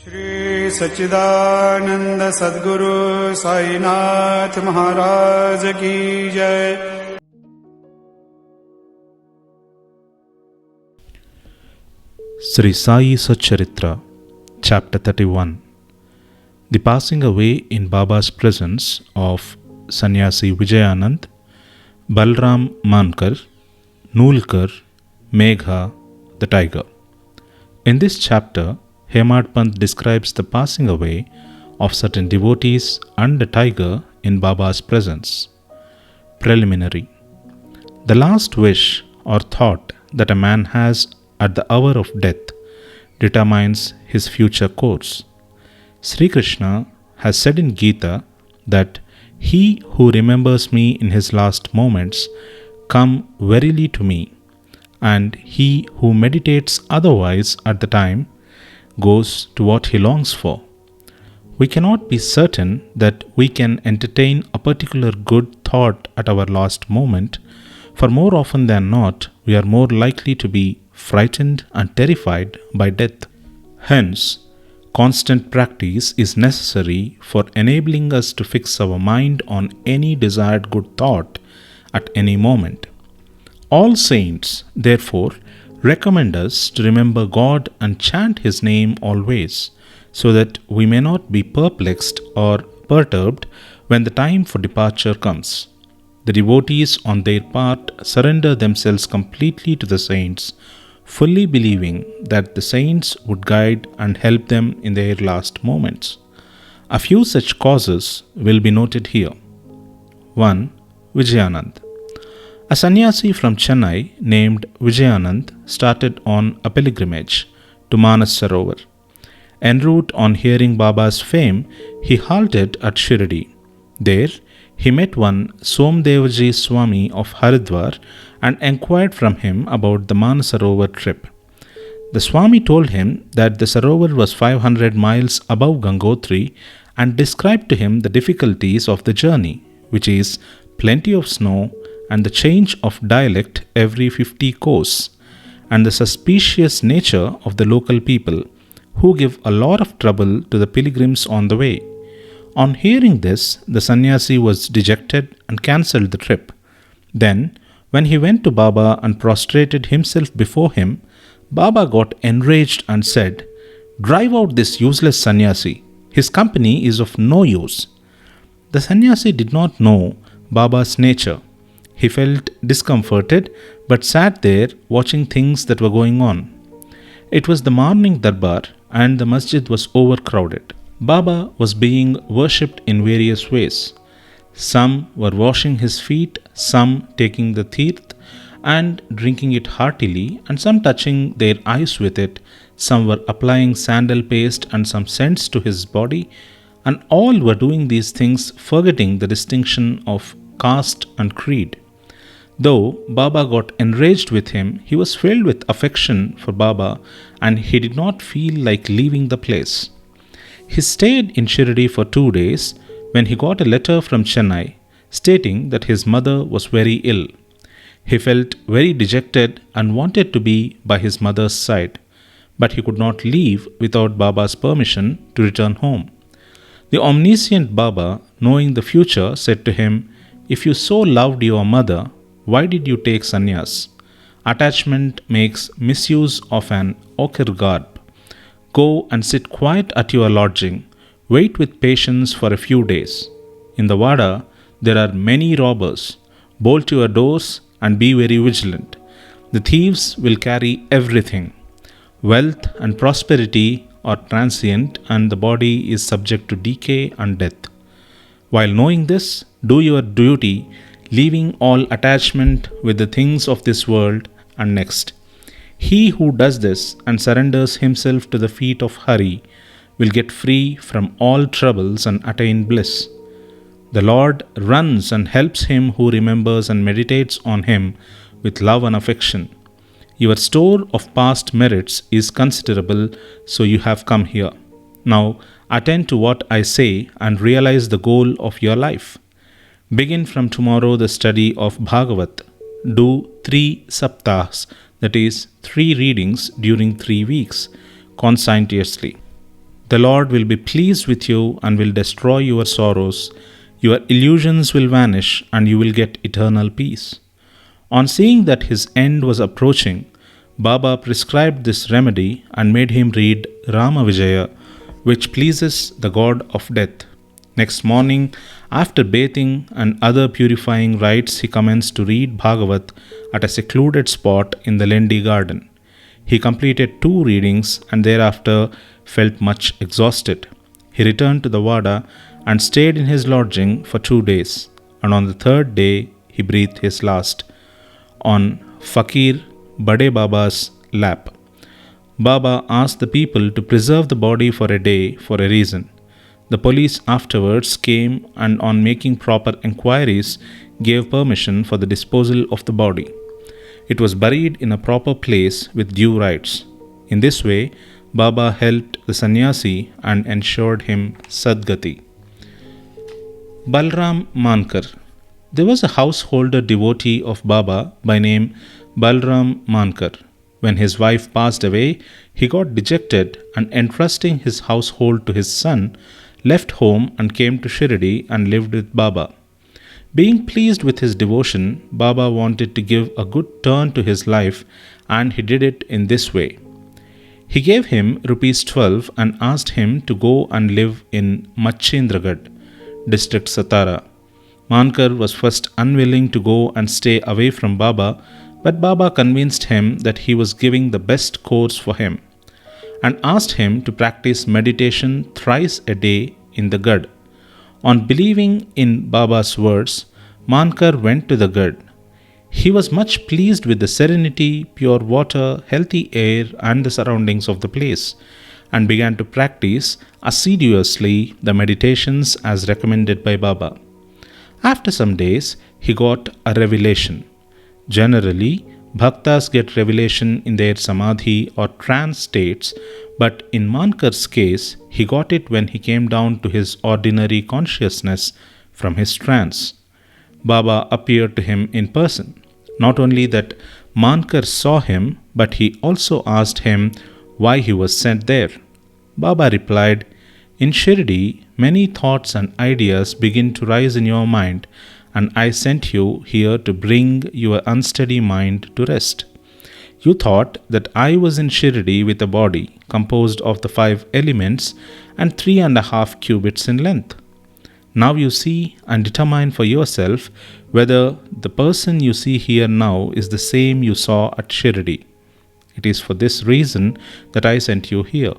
श्री सच्चिदानंद सद्गुरु साईनाथ महाराज की जय। Sri Sai Satcharitra, Chapter 31. The passing away in Baba's presence of Sannyasi Vijayanand, Balram Mankar, Nulkar, Megha, the tiger. In this chapter, Hemad Pant describes the passing away of certain devotees and the tiger in Baba's presence. Preliminary. The last wish or thought that a man has at the hour of death determines his future course. Sri Krishna has said in Gita that he who remembers me in his last moments come verily to me, and he who meditates otherwise at the time goes to what he longs for. We cannot be certain that we can entertain a particular good thought at our last moment, for more often than not, we are more likely to be frightened and terrified by death. Hence, constant practice is necessary for enabling us to fix our mind on any desired good thought at any moment. All saints, therefore, recommend us to remember God and chant His name always, so that we may not be perplexed or perturbed when the time for departure comes. The devotees on their part surrender themselves completely to the saints, fully believing that the saints would guide and help them in their last moments. A few such causes will be noted here. 1. Vijayanand. A sannyasi from Chennai named Vijayanand started on a pilgrimage to Manas Sarovar. En route, on hearing Baba's fame, he halted at Shirdi. There, he met one Somdevaji Swami of Haridwar and enquired from him about the Manasarovar trip. The Swami told him that the Sarovar was 500 miles above Gangotri and described to him the difficulties of the journey, which is plenty of snow and the change of dialect every 50 kos, and the suspicious nature of the local people, who give a lot of trouble to the pilgrims on the way. On hearing this, the sannyasi was dejected and cancelled the trip. Then, when he went to Baba and prostrated himself before him, Baba got enraged and said, "Drive out this useless sannyasi. His company is of no use." The sannyasi did not know Baba's nature. He felt discomforted but sat there watching things that were going on. It was the morning darbar and the masjid was overcrowded. Baba was being worshipped in various ways. Some were washing his feet, some taking the teerth and drinking it heartily, and some touching their eyes with it. Some were applying sandal paste and some scents to his body, and all were doing these things forgetting the distinction of caste and creed. Though Baba got enraged with him, he was filled with affection for Baba and he did not feel like leaving the place. He stayed in Shirdi for 2 days when he got a letter from Chennai stating that his mother was very ill. He felt very dejected and wanted to be by his mother's side, but he could not leave without Baba's permission to return home. The omniscient Baba, knowing the future, said to him, "If you so loved your mother, why did you take sannyas? Attachment makes misuse of an ochre garb. Go and sit quiet at your lodging. Wait with patience for a few days. In the Vada, there are many robbers. Bolt your doors and be very vigilant. The thieves will carry everything. Wealth and prosperity are transient and the body is subject to decay and death. While knowing this, do your duty, leaving all attachment with the things of this world and next. He who does this and surrenders himself to the feet of Hari will get free from all troubles and attain bliss. The Lord runs and helps him who remembers and meditates on him with love and affection. Your store of past merits is considerable, so you have come here. Now attend to what I say and realize the goal of your life. Begin from tomorrow the study of Bhagavat. Do 3 saptahs, that is 3 readings during 3 weeks, conscientiously. The Lord will be pleased with you and will destroy your sorrows. Your illusions will vanish and you will get eternal peace. On seeing that his end was approaching, Baba prescribed this remedy and made him read Rama Vijaya, which pleases the god of death. Next morning, after bathing and other purifying rites, he commenced to read Bhagavat at a secluded spot in the Lendi garden. He completed 2 readings and thereafter felt much exhausted. He returned to the Vada and stayed in his lodging for 2 days, and on the 3rd day he breathed his last on Fakir Bade Baba's lap. Baba asked the people to preserve the body for a day for a reason. The police afterwards came and, on making proper enquiries, gave permission for the disposal of the body. It was buried in a proper place with due rites. In this way, Baba helped the sannyasi and ensured him Sadgati. Balram Mankar. There was a householder devotee of Baba by name Balram Mankar. When his wife passed away, he got dejected and, entrusting his household to his son, left home and came to Shirdi and lived with Baba. Being pleased with his devotion, Baba wanted to give a good turn to his life, and he did it in this way. He gave him rupees 12 and asked him to go and live in Machendragad, district Satara. Mankar was first unwilling to go and stay away from Baba, but Baba convinced him that he was giving the best course for him and asked him to practice meditation thrice a day in the Gad. On believing in Baba's words, Mankar went to the Gad. He was much pleased with the serenity, pure water, healthy air, and the surroundings of the place, and began to practice assiduously the meditations as recommended by Baba. After some days, he got a revelation. Generally, bhaktas get revelation in their samadhi or trance states, but in Mankar's case, he got it when he came down to his ordinary consciousness from his trance. Baba appeared to him in person. Not only that Mankar saw him, but he also asked him why he was sent there. Baba replied, "In Shirdi, many thoughts and ideas begin to rise in your mind, and I sent you here to bring your unsteady mind to rest. You thought that I was in Shirdi with a body composed of the 5 elements and 3.5 cubits in length. Now you see and determine for yourself whether the person you see here now is the same you saw at Shirdi. It is for this reason that I sent you here."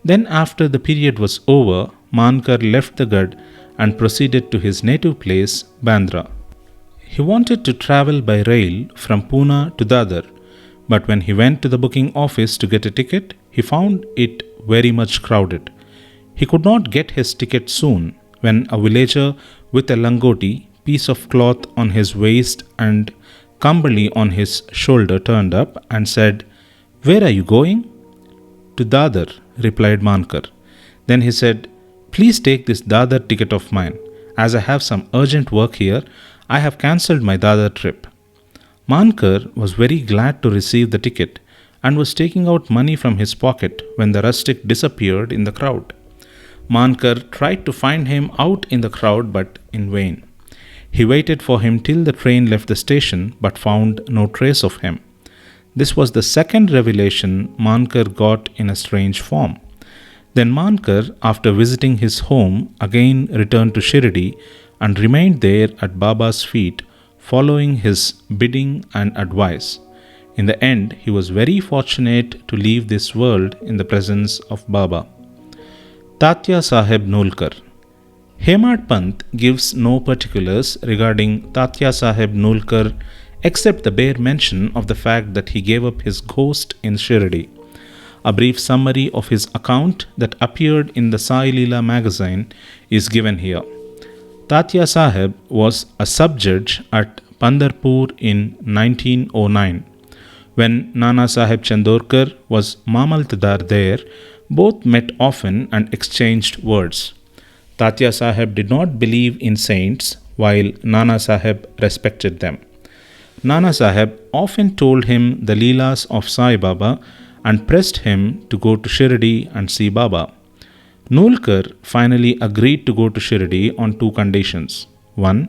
Then, after the period was over, Mankar left the Gad and proceeded to his native place, Bandra. He wanted to travel by rail from Pune to Dadar, but when he went to the booking office to get a ticket, he found it very much crowded. He could not get his ticket soon when a villager with a langoti, piece of cloth on his waist and kambali on his shoulder, turned up and said, "Where are you going?" "To Dadar," replied Mankar. Then he said, "Please take this Dadar ticket of mine. As I have some urgent work here, I have cancelled my Dadar trip." Mankar was very glad to receive the ticket and was taking out money from his pocket when the rustic disappeared in the crowd. Mankar tried to find him out in the crowd, but in vain. He waited for him till the train left the station, but found no trace of him. This was the second revelation Mankar got in a strange form. Then Mankar, after visiting his home, again returned to Shirdi and remained there at Baba's feet, following his bidding and advice. In the end, he was very fortunate to leave this world in the presence of Baba. Tatya Sahib Nulkar. Hemad Pant gives no particulars regarding Tatya Sahib Nulkar except the bare mention of the fact that he gave up his ghost in Shirdi. A brief summary of his account that appeared in the Sai Leela magazine is given here. Tatya Sahib was a sub-judge at Pandarpur in 1909. When Nana Sahib Chandorkar was Mamaltadar there, both met often and exchanged words. Tatya Sahib did not believe in saints, while Nana Sahib respected them. Nana Sahib often told him the Leelas of Sai Baba and pressed him to go to Shirdi and see Baba. Nolkar finally agreed to go to Shirdi on two conditions. One,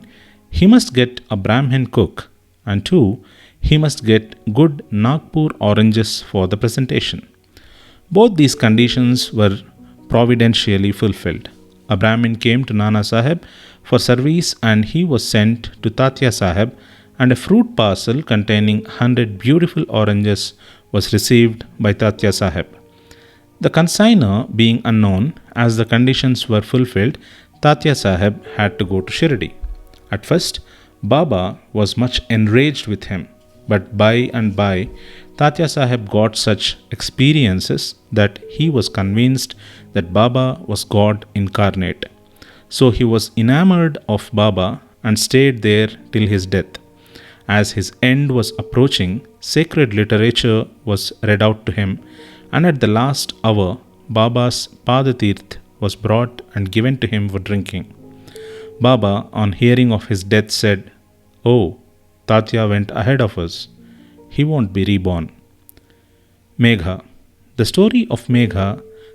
he must get a Brahmin cook, and two, he must get good Nagpur oranges for the presentation. Both these conditions were providentially fulfilled. A Brahmin came to Nana Sahib for service and he was sent to Tatya Sahib, and a fruit parcel containing 100 beautiful oranges was received by Tatya Sahib. The consignor being unknown, as the conditions were fulfilled, Tatya Sahib had to go to Shirdi. At first, Baba was much enraged with him, but by and by, Tatya Sahib got such experiences that he was convinced that Baba was God incarnate. So he was enamored of Baba and stayed there till his death. As his end was approaching, sacred literature was read out to him, and at the last hour, Baba's Padatirth was brought and given to him for drinking. Baba, on hearing of his death, said, "Oh, Tatya went ahead of us. He won't be reborn." Megha. The story of Megha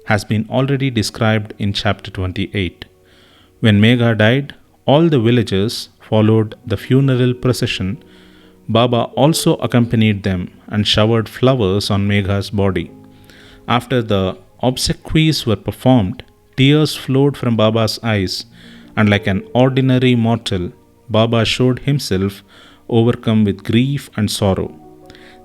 has been already described in chapter 28. When Megha died, all the villagers followed the funeral procession. Baba also accompanied them and showered flowers on Megha's body. After the obsequies were performed, tears flowed from Baba's eyes, and like an ordinary mortal, Baba showed himself overcome with grief and sorrow.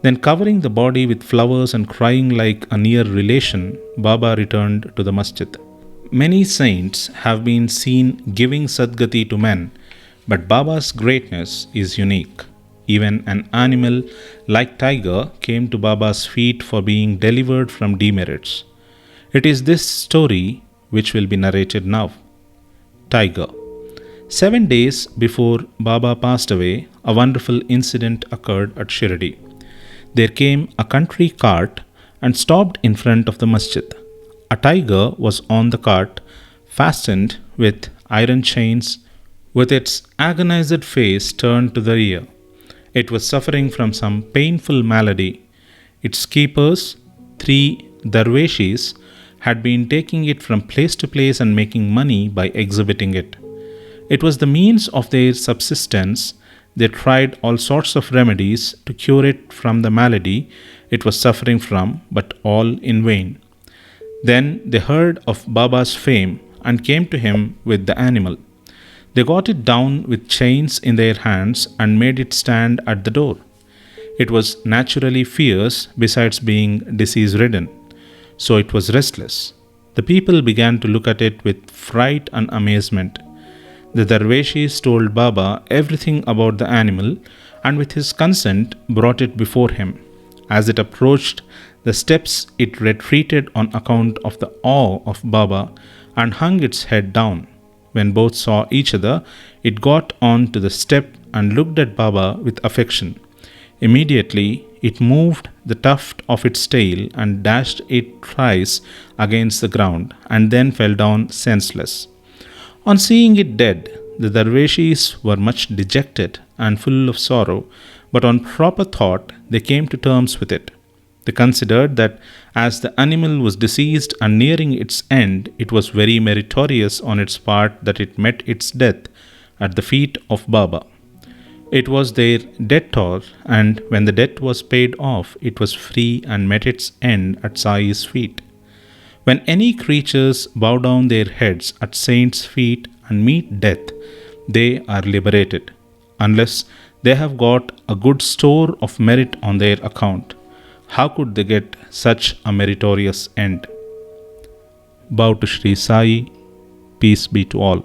Then, covering the body with flowers and crying like a near relation, Baba returned to the masjid. Many saints have been seen giving Sadgati to men, but Baba's greatness is unique. Even an animal like tiger came to Baba's feet for being delivered from demerits. It is this story which will be narrated now. Tiger. 7 days before Baba passed away, a wonderful incident occurred at Shirdi. There came a country cart and stopped in front of the masjid. A tiger was on the cart, fastened with iron chains, with its agonized face turned to the rear. It was suffering from some painful malady. Its keepers, 3 darweshis, had been taking it from place to place and making money by exhibiting it. It was the means of their subsistence. They tried all sorts of remedies to cure it from the malady it was suffering from, but all in vain. Then they heard of Baba's fame and came to him with the animal. They got it down with chains in their hands and made it stand at the door. It was naturally fierce besides being disease-ridden, so it was restless. The people began to look at it with fright and amazement. The Darweshis told Baba everything about the animal and with his consent brought it before him. As it approached the steps, it retreated on account of the awe of Baba and hung its head down. When both saw each other, it got on to the step and looked at Baba with affection. Immediately, it moved the tuft of its tail and dashed it thrice against the ground and then fell down senseless. On seeing it dead, the Darweshis were much dejected and full of sorrow, but on proper thought, they came to terms with it. They considered that as the animal was deceased and nearing its end, it was very meritorious on its part that it met its death at the feet of Baba. It was their debtor, and when the debt was paid off, it was free and met its end at Sai's feet. When any creatures bow down their heads at saints' feet and meet death, they are liberated, unless they have got a good store of merit on their account. How could they get such a meritorious end? Bow to Sri Sai, peace be to all.